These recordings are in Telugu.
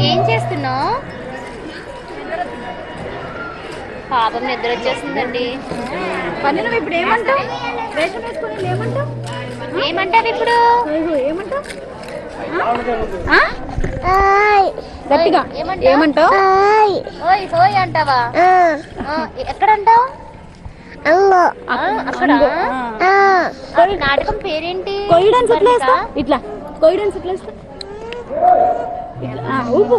ఏం చేస్తున్నావు? పాపం నిద్ర వచ్చేస్తుందండి. పని నువ్వు ఇప్పుడు ఏమంటావు? వేషం వేసుకుని ఏమంటావు? ఏమంటావు ఇప్పుడు? ఏమంటావు? గట్టిగా ఏమంటావు? ఓయ్ ఓయ్ అంటావా? ఎక్కడ అంటావు? అక్కడ. నాటకం పేరేంటి? కొయ్యడానికి ఎట్లా వేస్తా? ఇట్లా కొయ్యడానికి ఎట్లా వేస్తా? ఊపు.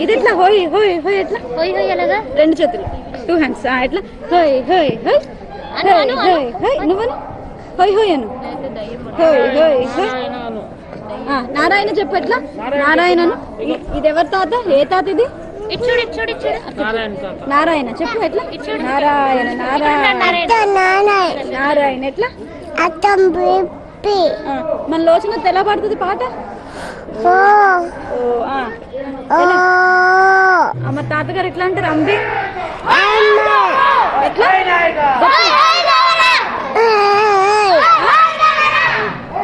ఇది ఎట్లా? హోయ్ హోయ్ హోయ్ ఎట్లా? హోయ్ హోయ్ ఎలాగా? 2 చేతులు 2 హ్యాండ్స్ ఎట్లా? హోయ్ హోయ్ హోయ్ హోయ్ హోయ్ హోయ్. నువ్వను హోయ్ హోయ్ అను. హోయ్ హోయ్ హోయ్. నారాయణ చెప్పు ఎట్లా? నారాయణను. ఇది ఎవరి తాత? ఏ తాత ఇది? ఇచ్చుడు ఇచ్చుడు ఇచ్చుడు. నారాయణ చెప్పు ఎట్లా? నారాయణ నారాయణ నారాయణ ఎట్లా? మన లోచన తెల్ల పడుతుంది పాట. అమ్మ తాతగారు ఎట్లా అంటారు? అంబి ఎట్లా?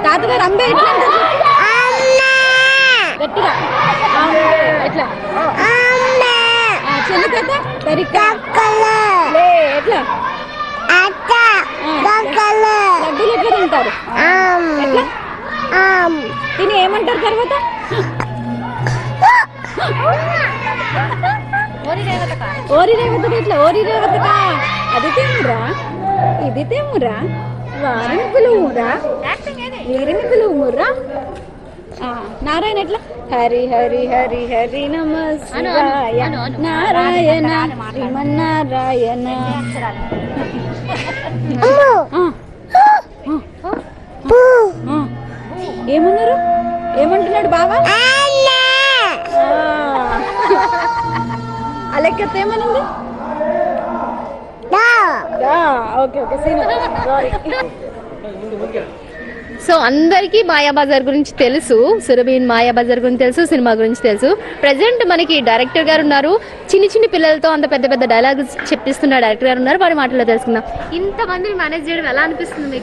తాతగారు అంబే ఎట్లా అంటారు? గట్టిగా ఎట్లా? చిన్న తాత సరిగ్గా ఎట్లా? లడ్డూలు ఎట్లా తింటారు? ఎట్లా తిని ఏమంటారు తర్వాత? ఓరి రేవతక ఎట్లా? ఓరి రేవతక. అది తేమురా ఇది తేమురా వారిని పిలువురా వీరిని పిలువుమురా. నారాయణ ఎట్లా? హరి హరి హరి హరి నమ శివాయ నారాయణ శ్రీమన్నారాయణ. ఏమన్నారు? ఏమంటున్నాడు బావా? అలెక్కత ఏమనుంది? ఓకే ఓకే సో అందరికీ మాయాబజార్ గురించి తెలుసు, సురభీన్ మాయాబజార్ గురించి తెలుసు, సినిమా గురించి తెలుసు. ప్రెసెంట్ మనకి డైరెక్టర్ గారు ఉన్నారు, చిన్ని చిన్ని పిల్లలతో అంత పెద్ద పెద్ద డైలాగ్స్ చెప్పిస్తున్న డైరెక్టర్ గారు ఉన్నారు. వారి మాటల్లో తెలుసుకుందాం. ఇంతమందిని మేనేజ్ చేయడం ఎలా అనిపిస్తుంది మీకు?